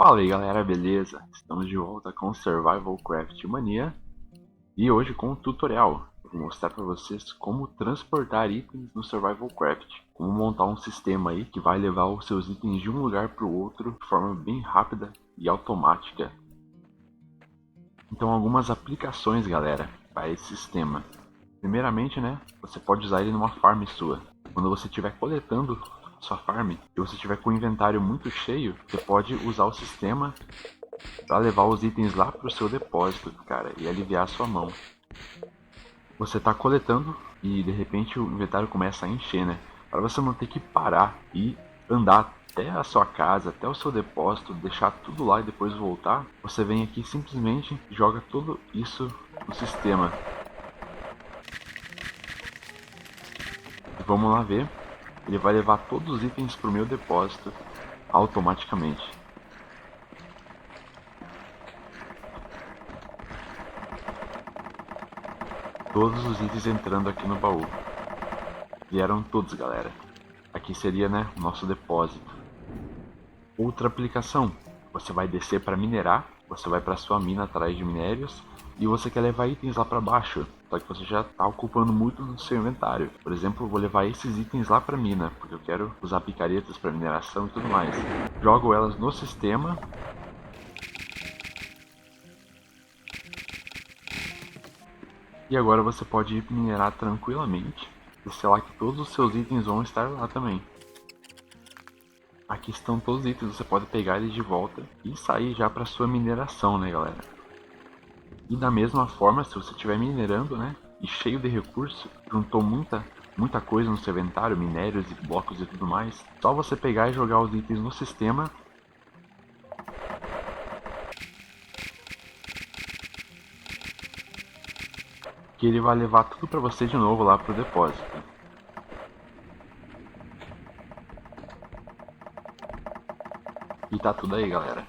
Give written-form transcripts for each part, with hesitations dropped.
Fala aí galera, beleza? Estamos de volta com Survival Craft Mania e hoje com um tutorial. Eu vou mostrar para vocês como transportar itens no Survival Craft, como montar um sistema aí que vai levar os seus itens de um lugar para o outro de forma bem rápida e automática. Então algumas aplicações, galera, para esse sistema. Primeiramente, você pode usar ele numa farm sua. Quando você estiver coletando sua farm e você estiver com o inventário muito cheio, você pode usar o sistema para levar os itens lá para o seu depósito, cara, e aliviar a sua mão. Você está coletando e de repente o inventário começa a encher, né? Para você não ter que parar e andar até a sua casa, até o seu depósito, deixar tudo lá e depois voltar, você vem aqui e simplesmente joga tudo isso no sistema. E vamos lá ver. Ele vai levar todos os itens para o meu depósito automaticamente. Todos os itens entrando aqui no baú. Vieram todos, galera. Aqui seria, o nosso depósito. Outra aplicação. Você vai descer para minerar. Você vai para sua mina atrás de minérios. E você quer levar itens lá para baixo. Só que você já está ocupando muito no seu inventário. Por exemplo, eu vou levar esses itens lá para mina. Porque eu quero usar picaretas para mineração e tudo mais. Jogo elas no sistema. E agora você pode ir minerar tranquilamente. E sei lá que todos os seus itens vão estar lá também. Aqui estão todos os itens, você pode pegar eles de volta e sair já para sua mineração, né, galera? E da mesma forma, se você estiver minerando, e cheio de recurso, juntou muita coisa no seu inventário, minérios e blocos e tudo mais, só você pegar e jogar os itens no sistema. Que ele vai levar tudo para você de novo lá pro depósito. E tá tudo aí, galera.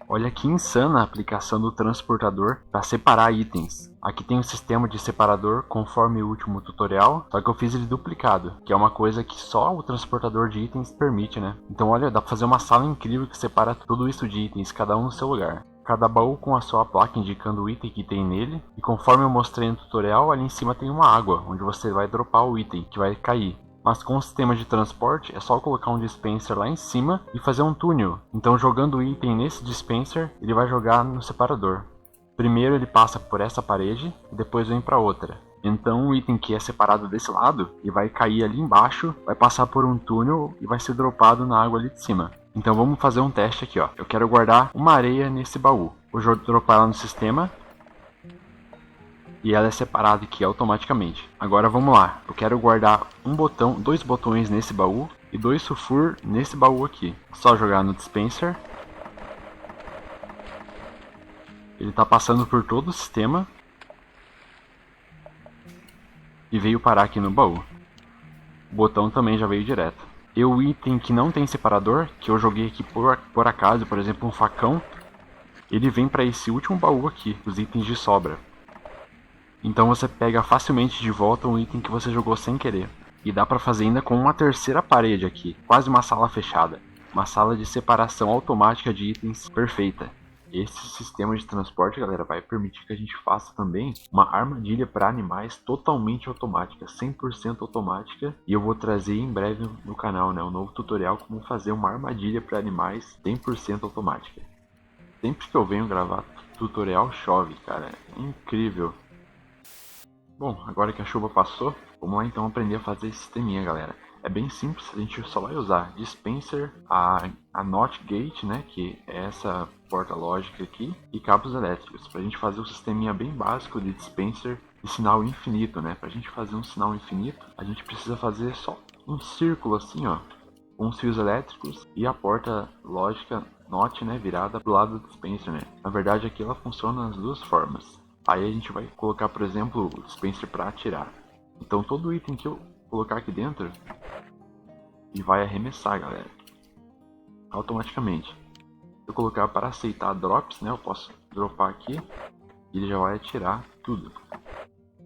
Olha que insana a aplicação do transportador para separar itens. Aqui tem um sistema de separador conforme o último tutorial, só que eu fiz ele duplicado, que é uma coisa que só o transportador de itens permite, né? Então olha, dá para fazer uma sala incrível que separa tudo isso de itens, cada um no seu lugar. Cada baú com a sua placa indicando o item que tem nele, e conforme eu mostrei no tutorial, ali em cima tem uma água, onde você vai dropar o item que vai cair. Mas com o sistema de transporte é só colocar um dispenser lá em cima e fazer um túnel. Então jogando o item nesse dispenser, ele vai jogar no separador. Primeiro ele passa por essa parede e depois vem para outra. Então o item que é separado desse lado, ele vai cair ali embaixo, vai passar por um túnel e vai ser dropado na água ali de cima. Então vamos fazer um teste aqui, ó. Eu quero guardar uma areia nesse baú. Vou dropar ela no sistema. E ela é separada aqui automaticamente. Agora vamos lá. Eu quero guardar dois botões nesse baú e 2 sulfur nesse baú aqui. Só jogar no dispenser. Ele está passando por todo o sistema. E veio parar aqui no baú. O botão também já veio direto. E o item que não tem separador, que eu joguei aqui por acaso, por exemplo um facão, ele vem para esse último baú aqui, os itens de sobra. Então você pega facilmente de volta um item que você jogou sem querer. E dá pra fazer ainda com uma terceira parede aqui, quase uma sala fechada. Uma sala de separação automática de itens perfeita. Esse sistema de transporte, galera, vai permitir que a gente faça também uma armadilha para animais totalmente automática, 100% automática. E eu vou trazer em breve no canal, um novo tutorial como fazer uma armadilha para animais 100% automática. Sempre que eu venho gravar tutorial chove, cara, é incrível. Bom, agora que a chuva passou, vamos lá então aprender a fazer esse sisteminha, galera. É bem simples, a gente só vai usar dispenser, a NOT gate, que é essa porta lógica aqui, e cabos elétricos, pra gente fazer um sisteminha bem básico de dispenser de sinal infinito, Pra gente fazer um sinal infinito, a gente precisa fazer só um círculo assim, ó, com os fios elétricos e a porta lógica NOT, virada pro lado do dispenser, Na verdade aqui ela funciona das duas formas. Aí a gente vai colocar, por exemplo, o dispenser para atirar. Então todo item que eu colocar aqui dentro, ele vai arremessar, galera. Automaticamente. Se eu colocar para aceitar drops, eu posso dropar aqui e ele já vai atirar tudo.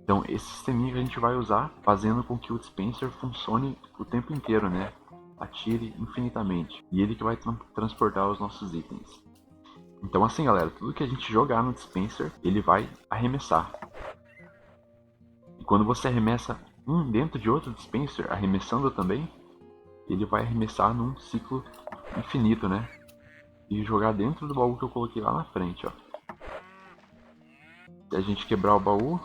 Então esse sisteminha que a gente vai usar, fazendo com que o dispenser funcione o tempo inteiro, atire infinitamente. E ele que vai transportar os nossos itens. Então assim, galera, tudo que a gente jogar no dispenser, ele vai arremessar. E quando você arremessa um dentro de outro dispenser, arremessando também, ele vai arremessar num ciclo infinito, né? E jogar dentro do baú que eu coloquei lá na frente, ó. Se a gente quebrar o baú,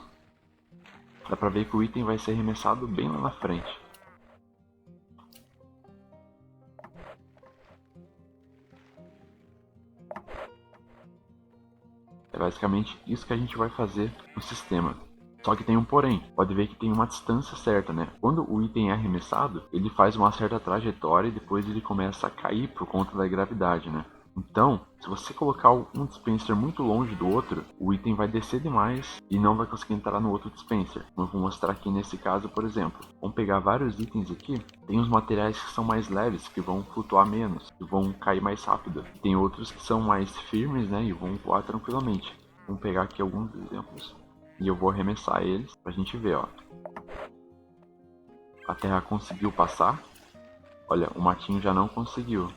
dá pra ver que o item vai ser arremessado bem lá na frente. É basicamente isso que a gente vai fazer no sistema. Só que tem um porém, pode ver que tem uma distância certa, né? Quando o item é arremessado, ele faz uma certa trajetória e depois ele começa a cair por conta da gravidade, né? Então, se você colocar um dispenser muito longe do outro, o item vai descer demais e não vai conseguir entrar no outro dispenser. Como eu vou mostrar aqui nesse caso, por exemplo. Vamos pegar vários itens aqui. Tem uns materiais que são mais leves, que vão flutuar menos, que vão cair mais rápido. Tem outros que são mais firmes, né, e vão voar tranquilamente. Vamos pegar aqui alguns exemplos. E eu vou arremessar eles pra gente ver, ó. A terra conseguiu passar. Olha, o matinho já não conseguiu.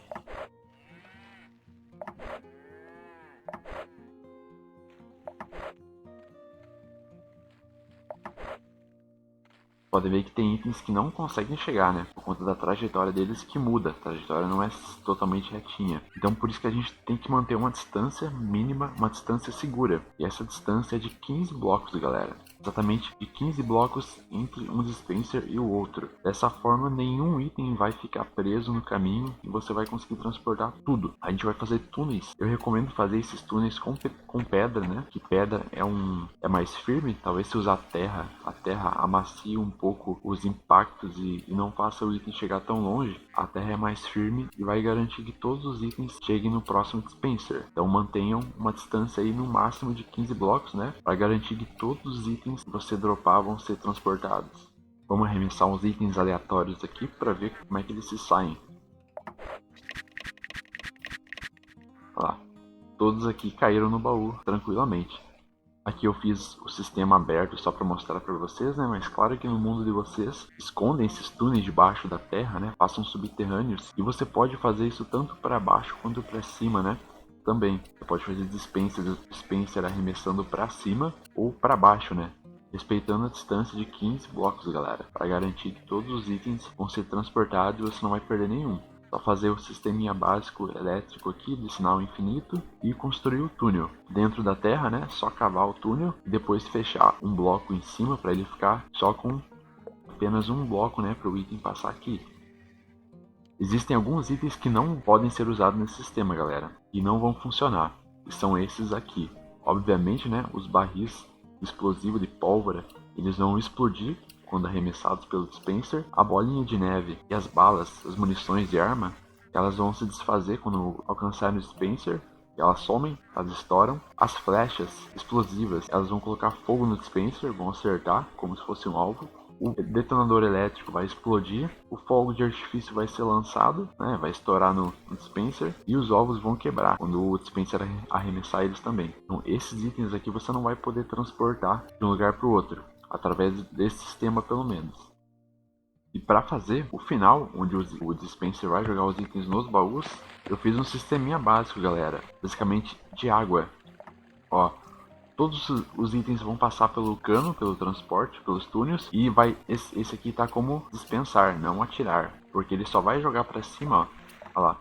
Pode ver que tem itens que não conseguem chegar, né? Por conta da trajetória deles que muda. A trajetória não é totalmente retinha. Então por isso que a gente tem que manter uma distância mínima, uma distância segura. E essa distância é de 15 blocos, galera. Exatamente de 15 blocos entre um dispenser e o outro. Dessa forma, nenhum item vai ficar preso no caminho e você vai conseguir transportar tudo. A gente vai fazer túneis. Eu recomendo fazer esses túneis com pedra, né? Que pedra é mais firme. Talvez se usar a terra amacie um pouco os impactos e não faça o item chegar tão longe. A terra é mais firme e vai garantir que todos os itens cheguem no próximo dispenser. Então mantenham uma distância aí no máximo de 15 blocos, né? Para garantir que todos os itens que você dropar vão ser transportados. Vamos arremessar uns itens aleatórios aqui para ver como é que eles se saem. Olha lá, todos aqui caíram no baú tranquilamente. Aqui eu fiz o sistema aberto só para mostrar para vocês, né? Mas claro que no mundo de vocês escondem esses túneis debaixo da terra, né? Passam subterrâneos e você pode fazer isso tanto para baixo quanto para cima, né? Também você pode fazer dispenser arremessando para cima ou para baixo, né? Respeitando a distância de 15 blocos, galera, para garantir que todos os itens vão ser transportados e você não vai perder nenhum. Só fazer o sisteminha básico elétrico aqui de sinal infinito e construir o túnel. Dentro da terra, né, só cavar o túnel e depois fechar um bloco em cima para ele ficar só com apenas um bloco, né, para o item passar aqui. Existem alguns itens que não podem ser usados nesse sistema, galera, e não vão funcionar. E são esses aqui. Obviamente, né, os barris explosivos de pólvora, eles vão explodir quando arremessados pelo dispenser. A bolinha de neve e as balas, as munições de arma, elas vão se desfazer quando alcançarem o dispenser. Elas somem, elas estouram. As flechas explosivas, elas vão colocar fogo no dispenser, vão acertar como se fosse um alvo. O detonador elétrico vai explodir, o fogo de artifício vai ser lançado, né, vai estourar no dispenser e os ovos vão quebrar quando o dispenser arremessar eles também. Então esses itens aqui você não vai poder transportar de um lugar para o outro, através desse sistema pelo menos. E para fazer o final, onde o dispenser vai jogar os itens nos baús, eu fiz um sisteminha básico, galera, basicamente de água. Ó, todos os itens vão passar pelo cano, pelo transporte, pelos túneis. E esse aqui tá como dispensar, não atirar. Porque ele só vai jogar pra cima, ó. Olha lá.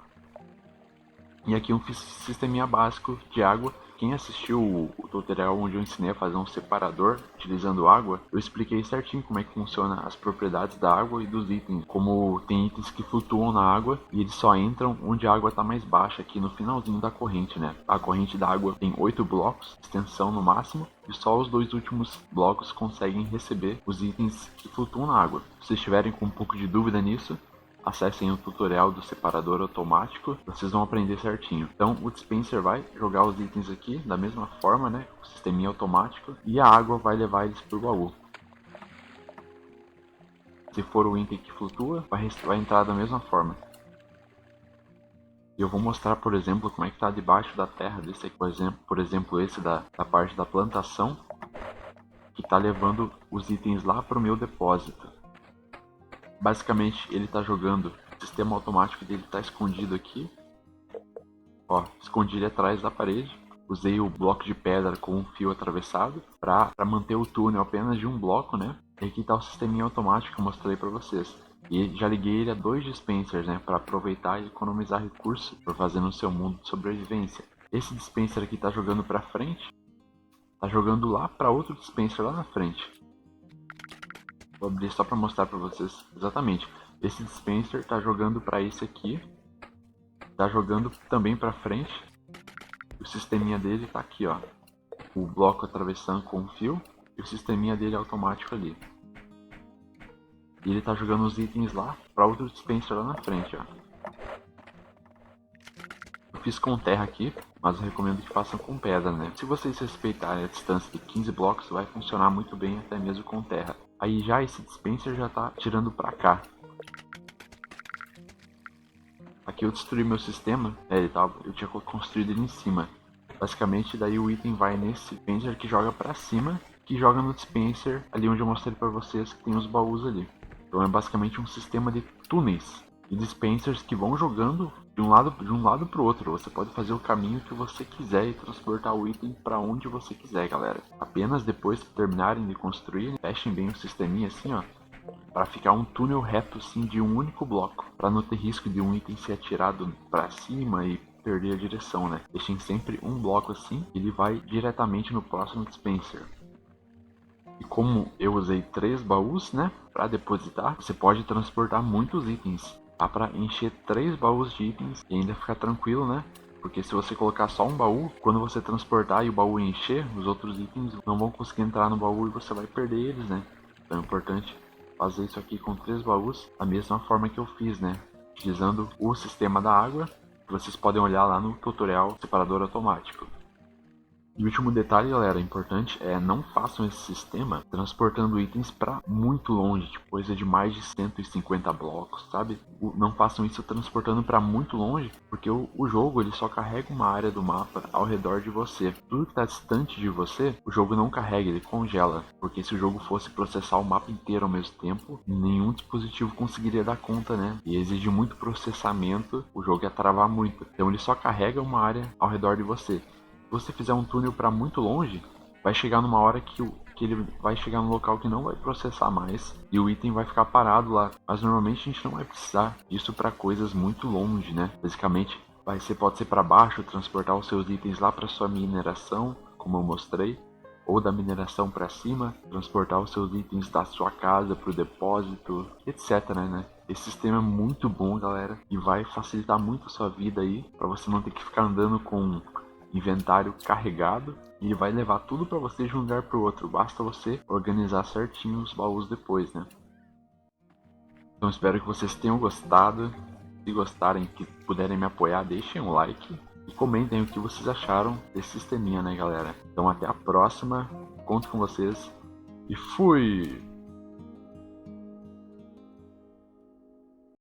E aqui um sisteminha básico de água. Quem assistiu o tutorial onde eu ensinei a fazer um separador utilizando água, eu expliquei certinho como é que funciona as propriedades da água e dos itens. Como tem itens que flutuam na água e eles só entram onde a água está mais baixa, aqui no finalzinho da corrente, né? A corrente da água tem 8 blocos, extensão no máximo, e só os dois últimos blocos conseguem receber os itens que flutuam na água. Se vocês estiverem com um pouco de dúvida nisso, acessem o tutorial do separador automático, vocês vão aprender certinho. Então o dispenser vai jogar os itens aqui da mesma forma, né, o sisteminha automático, e a água vai levar eles pro baú. Se for o item que flutua, vai entrar da mesma forma. E eu vou mostrar, por exemplo, como é que está debaixo da terra desse aqui, por exemplo esse da parte da plantação, que está levando os itens lá para o meu depósito. Basicamente ele está jogando O sistema automático dele tá escondido aqui. Ó, escondi ele atrás da parede. Usei o bloco de pedra com um fio atravessado para manter o túnel apenas de um bloco, né? E aqui tá o sisteminha automático que eu mostrei para vocês. E já liguei ele a 2 dispensers, né? Para aproveitar e economizar recurso por fazer no seu mundo de sobrevivência. Esse dispenser aqui tá jogando para frente. Tá jogando lá para outro dispenser lá na frente. Vou abrir só para mostrar para vocês exatamente. Esse dispenser tá jogando para esse aqui. Tá jogando também para frente. O sisteminha dele tá aqui, ó. O bloco atravessando com o fio. E o sisteminha dele automático ali. E ele tá jogando os itens lá para outro dispenser lá na frente, ó. Eu fiz com terra aqui, mas eu recomendo que façam com pedra, né? Se vocês respeitarem a distância de 15 blocos, vai funcionar muito bem até mesmo com terra. Aí já esse dispenser já tá tirando pra cá. Aqui eu destruí meu sistema, eu tinha construído ele em cima. Basicamente daí o item vai nesse dispenser que joga pra cima, que joga no dispenser ali onde eu mostrei pra vocês que tem os baús ali. Então é basicamente um sistema de túneis e dispensers que vão jogando de um lado pro outro. Você pode fazer o caminho que você quiser e transportar o item para onde você quiser, galera. Apenas depois que terminarem de construir, fechem bem o sisteminha assim, ó, para ficar um túnel reto assim de um único bloco, para não ter risco de um item ser atirado para cima e perder a direção, né? Deixem sempre um bloco assim, ele vai diretamente no próximo dispenser. E como eu usei 3 baús, né, para depositar, você pode transportar muitos itens. Dá para encher 3 baús de itens e ainda ficar tranquilo, né? Porque se você colocar só um baú, quando você transportar e o baú encher, os outros itens não vão conseguir entrar no baú e você vai perder eles, né? Então é importante fazer isso aqui com 3 baús, da mesma forma que eu fiz, né? Utilizando o sistema da água, que vocês podem olhar lá no tutorial separador automático. E o último detalhe, galera, importante é não façam esse sistema transportando itens para muito longe, tipo coisa de mais de 150 blocos, sabe? Não façam isso transportando para muito longe, porque o jogo ele só carrega uma área do mapa ao redor de você. Tudo que está distante de você, o jogo não carrega, ele congela. Porque se o jogo fosse processar o mapa inteiro ao mesmo tempo, nenhum dispositivo conseguiria dar conta, né? E exige muito processamento, o jogo ia travar muito. Então ele só carrega uma área ao redor de você. Se você fizer um túnel para muito longe, vai chegar numa hora que ele vai chegar num local que não vai processar mais e o item vai ficar parado lá. Mas normalmente a gente não vai precisar disso para coisas muito longe, né? Basicamente, pode ser para baixo, transportar os seus itens lá para sua mineração, como eu mostrei, ou da mineração para cima, transportar os seus itens da sua casa para o depósito, etc, né? Esse sistema é muito bom, galera, e vai facilitar muito a sua vida aí, para você não ter que ficar andando com inventário carregado e vai levar tudo para você de um lugar para o outro. Basta você organizar certinho os baús depois, né? Então espero que vocês tenham gostado. Se gostarem, que puderem me apoiar, deixem um like e comentem o que vocês acharam desse sisteminha, né, galera? Então até a próxima, conto com vocês e fui!